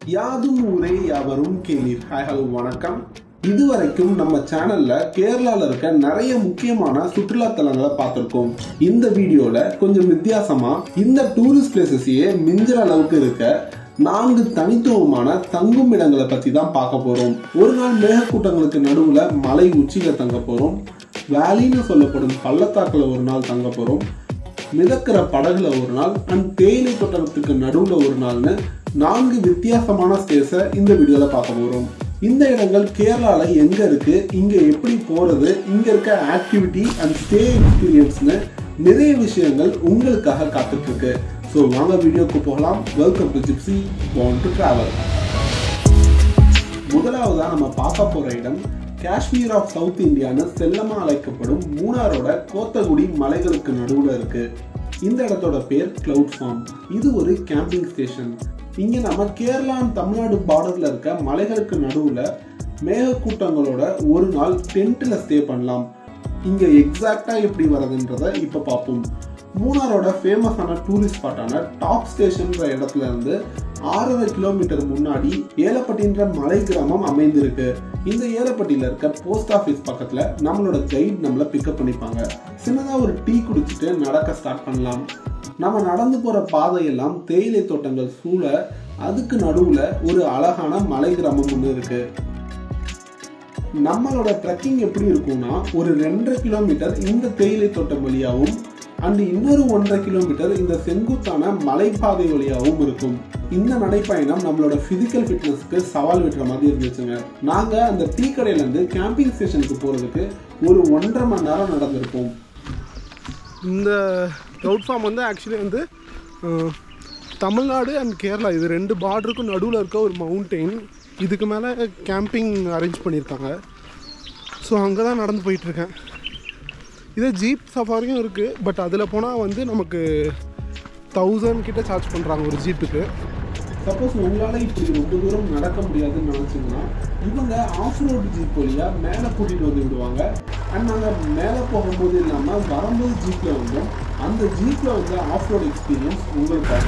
யாதும் ஊரே யாவரும் கேளீர். ஹாய் ஹலோ வணக்கம். இதுவரைக்கும் நம்ம சேனல்ல கேரளால இருக்க நிறைய முக்கியமான சுற்றுலா தலங்களை பார்த்திருக்கோம். இந்த வீடியோல கொஞ்சம் வித்தியாசமா இந்த டூரிஸ்ட் பிளேசஸையே மிஞ்சுற அளவுக்கு இருக்க 4 தனித்துவமான தங்கும் இடங்களை பத்தி தான் பார்க்க போறோம். ஒரு நாள் மேகக்கூட்டங்களுக்கு நடுவுல மலை உச்சியில தங்க போறோம். வேலின்னு சொல்லப்படும் பள்ளத்தாக்குல ஒரு நாள் தங்க போறோம். மிதக்கிற படகுல ஒரு நாள் அண்ட் தேயிலை தோட்டத்துக்கு நடுவுல ஒரு நாள்னு 4 வித்தியாசமான ஸ்டேஸ இந்த வீடியோல பார்க்க போறோம். இந்த இடங்கள் கேரளால எங்க இருக்கு, இங்க எப்படி போறது, இங்க இருக்க ஆக்டிவிட்டி அண்ட் ஸ்டே எக்ஸ்பீரியன்ஸ்னு நிறைய விஷயங்கள் உங்களுக்காக காத்துட்டு இருக்கு. ஸோ வாங்க வீடியோக்கு போகலாம். Welcome to gypsy want to travel. முதலாவதா நம்ம பார்க்க போற இடம் காஷ்மீர் ஆஃப் சவுத் இந்தியான்னு செல்லமா அழைக்கப்படும் மூணாரோட கோத்தகுடி மலைகளுக்கு நடுவுல இருக்கு. இந்த இடத்தோட பேர் கிளவுட் ஃபார்ம். இது ஒரு கேம்பிங் ஸ்டேஷன். இங்க நம்ம கேரளா தமிழ்நாடு பார்டர்ல இருக்க மலைகளுக்கு நடுவுல மேகக்கூட்டங்களோட ஒரு நாள் டென்ட்ல ஸ்டே பண்ணலாம். இங்க எக்ஸாக்டா எப்படி வரதுன்றத இப்ப பார்ப்போம். மூணாரோட ஃபேமஸான டூரிஸ்ட் ஸ்பாட்டான டாப் ஸ்டேஷன்ற இடத்துல இருந்து 6.5 கிலோமீட்டர் முன்னாடி ஏலப்பட்டின்ற மலை கிராமம் அமைந்திருக்கு. இந்த ஏலப்பட்டியில இருக்க போஸ்ட் ஆஃபீஸ் பக்கத்துல நம்மளோட கைட் நம்மள பிக்கப் பண்ணிப்பாங்க. சின்னதா ஒரு டீ குடிச்சிட்டு நடக்க ஸ்டார்ட் பண்ணலாம். நம்ம நடந்து போற பாதையெல்லாம் தேயிலை தோட்டங்கள் சூழ அதுக்கு நடுவுல ஒரு அழகான மலை கிராமம் ஒன்று இருக்கு. நம்மளோட ட்ரெக்கிங் எப்படி இருக்கும்னா ஒரு 2.5 கிலோமீட்டர் இந்த தேயிலை தோட்டம் வழியாகவும் அண்ட் இன்னொரு 1.5 கிலோமீட்டர் இந்த செங்குத்தான மலைப்பாதை வழியாகவும் இருக்கும். இந்த நடைப்பயணம் நம்மளோட பிசிக்கல் ஃபிட்னஸ்க்கு சவால் விட்டுற மாதிரி இருந்துச்சுங்க. நாங்க அந்த டீ கடையில இருந்து கேம்பிங் ஸ்டேஷனுக்கு போறதுக்கு ஒரு 1.5 மணி நேரம் நடந்திருப்போம். இந்த கிளவுட் ஃபார்ம் வந்து ஆக்சுவலி வந்து தமிழ்நாடு அண்ட் கேரளா இது 2 பார்டருக்கும் நடுவில் இருக்க ஒரு மவுண்டெயின். இதுக்கு மேலே கேம்பிங் அரேஞ்ச் பண்ணியிருக்காங்க. ஸோ அங்கே தான் நடந்து போயிட்டுருக்கேன். இதே ஜீப் சஃபாரியும் இருக்குது. பட் அதில் போனால் வந்து நமக்கு 1000 கிட்ட சார்ஜ் பண்ணுறாங்க ஒரு ஜீப்புக்கு. சப்போஸ் உங்களால் இப்படி ரொம்ப தூரம் நடக்க முடியாதுன்னு நினச்சிங்கன்னா இவங்க ஆஃப் ரோடு ஜீப் வழியாக மேலே கூட்டிகிட்டு வந்து விடுவாங்க. அண்ட் நாங்கள் மேலே போகும்போது இல்லாமல் வரும்போது ஜீப்பில் வந்தோம். அந்த ஜீப்பில் வந்து ஆஃப் ரோடு எக்ஸ்பீரியன்ஸ் உங்களுக்காக.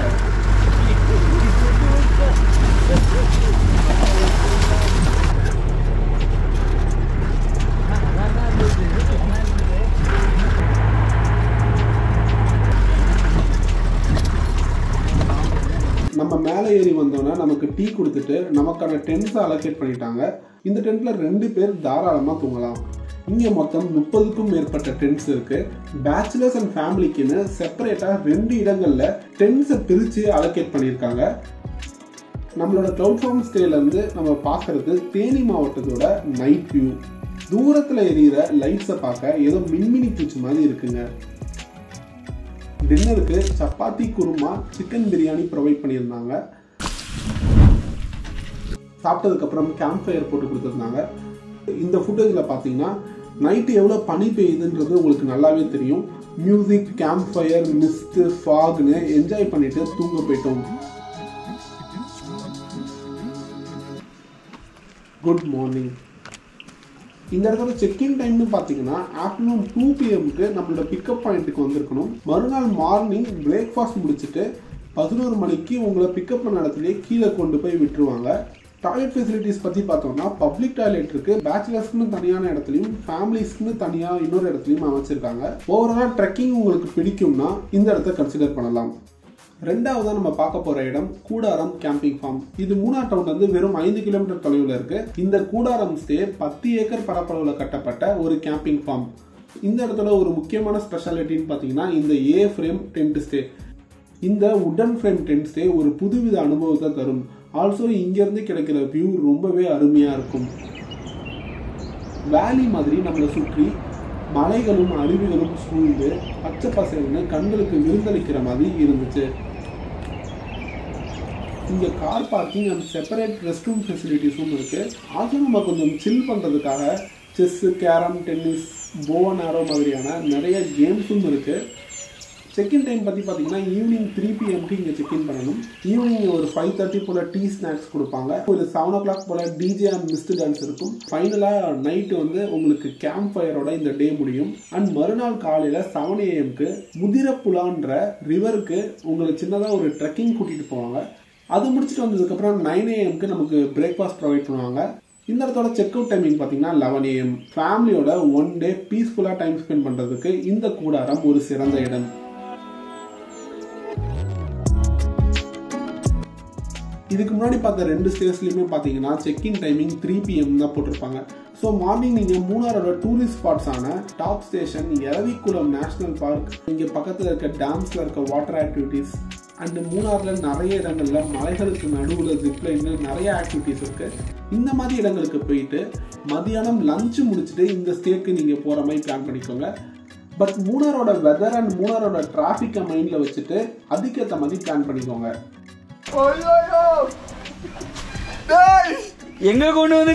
நம்ம மேலே ஏறி வந்தோன்னா நமக்கு டீ கொடுத்துட்டு நமக்கான டென்ட்ஸை அலோகேட் பண்ணிட்டாங்க. இந்த டென்ட்டில் 2 பேர் தாராளமாக தூங்கலாம். இங்கே மொத்தம் 30க்கும் மேற்பட்ட டென்ட்ஸ் இருக்கு. பேச்சுலர்ஸ் அண்ட் ஃபேமிலிக்குன்னு செப்பரேட்டாக 2 இடங்களில் டென்ட்ஸை பிரித்து அலோகேட் பண்ணியிருக்காங்க. நம்மளோட கிளவுட் ஃபார்ம் ஸ்டேலேருந்து நம்ம பார்க்கறது தேனி மாவட்டத்தோட நைட் வியூ. தூரத்தில் எரியிற லைட்ஸை பார்க்க ஏதோ மின்மினி பூச்சி மாதிரி இருக்குங்க. டின்னருக்கு சப்பாத்தி, குருமா, சிக்கன் பிரியாணி ப்ரொவைட் பண்ணியிருந்தாங்க. சாப்பிட்டதுக்கப்புறம் கேம்ப் ஃபயர் போட்டு கொடுத்துருந்தாங்க. இந்த ஃபுட்டேஜில் பார்த்தீங்கன்னா நைட்டு எவ்வளோ பனி பெய்யுதுன்றது உங்களுக்கு நல்லாவே தெரியும். மியூசிக், கேம்ப் ஃபயர், மிஸ்ட்டு, ஃபாக்னு என்ஜாய் பண்ணிட்டு தூங்க போயிட்டோம். Good morning. இந்த இடத்துல செக்இன் டைம்னு பார்த்தீங்கன்னா ஆஃப்டர்நூன் 2 PM நம்மளோட பிக்கப் பாயிண்ட்டுக்கு வந்திருக்கணும். மறுநாள் மார்னிங் பிரேக்ஃபாஸ்ட் முடிச்சுட்டு 11 மணிக்கு உங்களை பிக்கப் பண்ண இடத்துலேயே கீழே கொண்டு போய் விட்டுருவாங்க. டாய்லெட் ஃபெசிலிட்டிஸ் பற்றி பார்த்தோம்னா பப்ளிக் டாய்லெட் இருக்குது. பேச்சுலர்ஸ்க்குன்னு தனியான இடத்துலையும் ஃபேமிலிஸ்க்குன்னு தனியாக இன்னொரு இடத்துலையும் அமைச்சிருக்காங்க. ஓவரால் ட்ரெக்கிங் உங்களுக்கு பிடிக்கும்னா இந்த இடத்த கன்சிடர் பண்ணலாம். ரெண்டாவதாக நம்ம பார்க்க போகிற இடம் கூடாரம் கேம்பிங் ஃபார்ம். இது மூணார் டவுன்லேருந்து வெறும் 5 கிலோமீட்டர் தொலைவில் இருக்கு. இந்த கூடாரம் ஸ்டே 10 ஏக்கர் பரப்பளவில் கட்டப்பட்ட ஒரு கேம்பிங் ஃபார்ம். இந்த இடத்துல ஒரு முக்கியமான ஸ்பெஷாலிட்டின்னு பார்த்தீங்கன்னா இந்த ஏ ஃப்ரேம் டென்ட் ஸ்டே. இந்த உடன் ஃப்ரேம் டென்ட் ஸ்டே ஒரு புதுவித அனுபவத்தை தரும். ஆல்சோ இங்கேருந்து கிடைக்கிற வியூ ரொம்பவே அருமையாக இருக்கும். வேலி மாதிரி நம்மளை சுற்றி மலைகளும் அருவிகளும் சூழ்ந்து பச்சை பசைன்னு கண்களுக்கு விருந்தளிக்கிற மாதிரி இருந்துச்சு. இங்கே car parking and separate rest room ஃபெசிலிட்டிஸும் இருக்குது. ஆல்சோ நம்ம கொஞ்சம் சில் பண்ணுறதுக்காக chess, carrom, tennis, bow and arrow மாதிரியான நிறைய கேம்ஸும் இருக்குது. செக்இன் டைம் பற்றி பார்த்தீங்கன்னா ஈவினிங் 3 PM இங்கே செக்இன் பண்ணணும். ஈவினிங் ஒரு 5:30 போல் டீ ஸ்நாக்ஸ் கொடுப்பாங்க. ஒரு 7 o'clock போல் டிஜே அண்ட் மிஸ்ட் டான்ஸ் இருக்கும். ஃபைனலாக நைட்டு வந்து உங்களுக்கு கேம்ப் ஃபயரோட இந்த டே முடியும். அண்ட் மறுநாள் காலையில் 7 AM முதிரப்புலான்ற ரிவருக்கு உங்களை சின்னதாக ஒரு ட்ரெக்கிங் கூட்டிகிட்டு போவாங்க. அது முடிச்சுட்டு வந்ததுக்கப்புறம் 9 AM நமக்கு பிரேக்ஃபாஸ்ட் ப்ரொவைட் பண்ணுவாங்க. இந்த இடத்தோட செக் அவுட் டைமிங் பார்த்தீங்கன்னா 11 AM. ஃபேமிலியோட ஒன் டே பீஸ்ஃபுல்லாக டைம் ஸ்பெண்ட் பண்ணுறதுக்கு இந்த கூடாரம் ஒரு சிறந்த இடம். இதுக்கு முன்னாடி பார்த்த 2 ஸ்டேஸ்லையுமே பார்த்தீங்கன்னா செக்இன் டைமிங் 3 PM தான் போட்டிருப்பாங்க. ஸோ மார்னிங் நீங்கள் மூணாரோட டூரிஸ்ட் ஸ்பாட்ஸான top station, Eravikulam national park, இங்கே பக்கத்தில் இருக்க டேம்ஸில் இருக்க வாட்டர் ஆக்டிவிட்டீஸ் அண்ட் மூணாரில் நிறைய இடங்களில் மலைகளுக்கு நடுவில் ஜிப்லைன்னு நிறைய ஆக்டிவிட்டீஸ் இருக்குது. இந்த மாதிரி இடங்களுக்கு போயிட்டு மதியானம் லஞ்சு முடிச்சுட்டு இந்த ஸ்டேக்கு நீங்கள் போகிற மாதிரி பிளான் பண்ணிக்கோங்க. பட் மூணாரோட வெதர் அண்ட் மூணாரோட டிராஃபிக்கை மைண்டில் வச்சுட்டு அதுக்கேற்ற மாதிரி பிளான் பண்ணிக்கோங்க. எங்க கொண்டு வந்து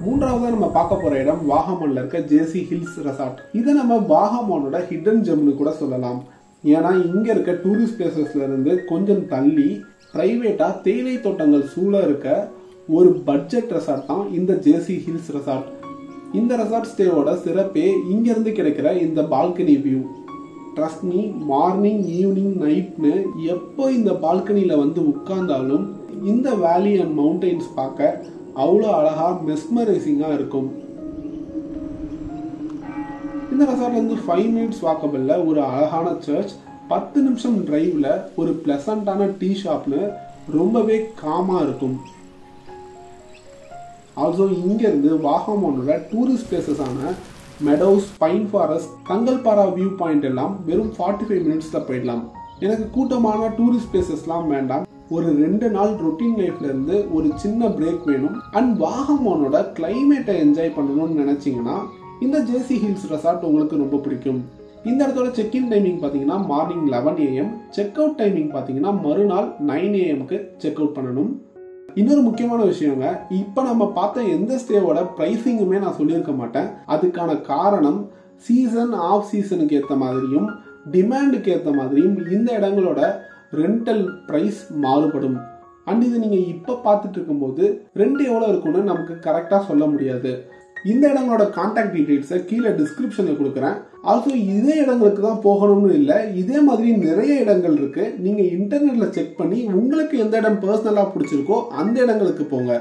மூன்றாவதாக நம்ம பார்க்க போற இடம் வாகமான்ல இருக்க ஜேசி ஹில்ஸ் ரெசார்ட். இதை நம்ம வாகமானோட ஹிடன் ஜெம்னு கூட சொல்லலாம். ஏன்னா இங்க இருக்க டூரிஸ்ட் பிளேசஸ்ல இருந்து கொஞ்சம் தள்ளி பிரைவேட்டா தேயிலை தோட்டங்கள் சூழ இருக்க ஒரு பட்ஜெட் ரெசார்ட் தான் இந்த ஜேசி ஹில்ஸ் ரெசார்ட். இந்த ரெசார்ட் ஸ்டேவோட சிறப்பே இங்கிருந்து கிடைக்கிற இந்த balcony view. Trust me, morning, evening, நைட்னு எப்போ இந்த பால்கனியில் வந்து உட்கார்ந்தாலும் இந்த வேலி அண்ட் மவுண்டெயின்ஸ் பார்க்க அவ்வளோ அழகாக மெஸ்மரைசிங்காக இருக்கும். இந்த ரெசார்ட்லேருந்து 5 minutes வாக்கபிளில் ஒரு அழகான சர்ச், 10 நிமிஷம் டிரைவில் ஒரு பிளசண்டான டீ ஷாப்னு ரொம்பவே காமாக இருக்கும். ஆல்சோ இங்கேருந்து வாகமானோட டூரிஸ்ட் பிளேசஸான meadows, pine forest, Thangalpara view point எல்லாம் வெறும் 45 minutesல போயிடலாம். எனக்கு கூட்டமான டூரிஸ்ட் பிளேசஸ்லாம் வேண்டாம். ஒரு 2 நாள் ரொட்டீன் லைஃப்ல இருந்து ஒரு சின்ன பிரேக் வேணும் அண்ட் வாகமானோட கிளைமேட்டை என்ஜாய் பண்ணணும்னு நினைச்சீங்கன்னா இந்த ஜேசி ஹில்ஸ் ரெசார்ட் உங்களுக்கு ரொம்ப பிடிக்கும். இந்த இடத்தோட செக்இன் டைமிங் பார்த்தீங்கன்னா morning 11 AM, check out timing பார்த்தீங்கன்னா மறுநாள் 9 AM செக் அவுட் பண்ணணும். இன்னொரு முக்கியமான விஷயங்க, இப்போ நம்ம பார்த்த எந்த ஸ்டேவோட ப்ரைஸிங்குமே நான் சொல்லியிருக்க மாட்டேன். அதுக்கான காரணம் சீசன் ஆஃப் சீசனுக்கு ஏற்ற மாதிரியும் டிமாண்டுக்கு ஏற்ற மாதிரியும் இந்த இடங்களோட ரெண்டல் ப்ரைஸ் மாறுபடும். அண்ட் இது நீங்கள் இப்போ பார்த்துட்டு இருக்கும்போது ரெண்ட் எவ்வளோ இருக்குன்னு நமக்கு கரெக்டாக சொல்ல முடியாது. இந்த இடங்களோட கான்டாக்ட் டீடைல்ஸை கீழே டிஸ்கிரிப்ஷனில் கொடுக்குறேன். ஆல்சோ இதே இடங்களுக்கு தான் போகணும்னு இல்லை, இதே மாதிரி நிறைய இடங்கள் இருக்கு. நீங்கள் இன்டர்நெட்டில் செக் பண்ணி உங்களுக்கு எந்த இடம் பர்சனலாக பிடிச்சிருக்கோ அந்த இடங்களுக்கு போங்க.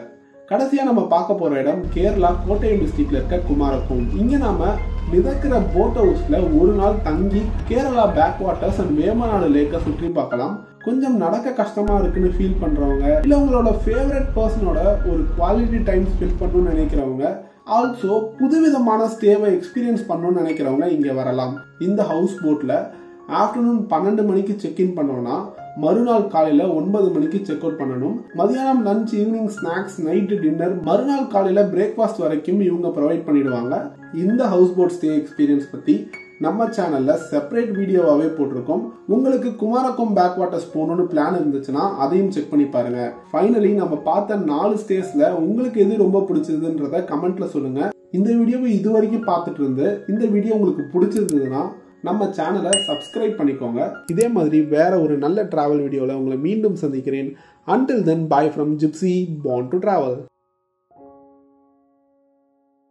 கடைசியாக நம்ம பார்க்க போகிற இடம் கேரளா கோட்டயம் டிஸ்ட்ரிக்ட்ல இருக்க குமாரகோம். இங்கே நாம மிதக்கிற போட் ஹவுஸில் ஒரு நாள் தங்கி கேரளா பேக் வாட்டர்ஸ் அண்ட் வேமநாடு லேக்கை சுற்றி பார்க்கலாம். கொஞ்சம் நடக்க கஷ்டமா இருக்குன்னு ஃபீல் பண்றவங்க, இல்லை உங்களோட ஃபேவரட் பர்சனோட ஒரு குவாலிட்டி டைம் ஸ்பெண்ட் பண்ணணும்னு நினைக்கிறவங்க, ஆல்சோ புதுவிதமான ஸ்டேவை எக்ஸ்பீரியன்ஸ் பண்ணணும்னு நினைக்கிறவங்க இங்கே வரலாம். இந்த ஹவுஸ் போட்டில் ஆஃப்டர்நூன் 12 மணிக்கு செக்இன் பண்ணோம்னா மறுநாள் காலையில் 9 மணிக்கு செக் அவுட் பண்ணணும். மதியானம் lunch, evening snacks, night dinner, மறுநாள் காலையில் பிரேக்ஃபாஸ்ட் வரைக்கும் இவங்க ப்ரொவைட் பண்ணிடுவாங்க. இந்த ஹவுஸ் போட் ஸ்டே எக்ஸ்பீரியன்ஸ் பற்றி நம்ம சேனலில் செப்பரேட் வீடியோவாகவே போட்டிருக்கோம். உங்களுக்கு குமாரகோம் பேக் வாட்டர்ஸ் போகணும்னு பிளான் இருந்துச்சுன்னா அதையும் செக் பண்ணி பாருங்க. ஃபைனலி நம்ம பார்த்த 4 ஸ்டேஸ்ல உங்களுக்கு எது ரொம்ப பிடிச்சதுன்றத கமெண்ட்ல சொல்லுங்க. இந்த வீடியோவை இது வரைக்கும் பார்த்துட்டு இருந்து இந்த வீடியோ உங்களுக்கு பிடிச்சிருந்ததுன்னா நம்ம சேனலை சப்ஸ்கிரைப் பண்ணிக்கோங்க. இதே மாதிரி வேற ஒரு நல்ல டிராவல் வீடியோவில் உங்களை மீண்டும் சந்திக்கிறேன். Until then, bye from Gypsy, born to travel.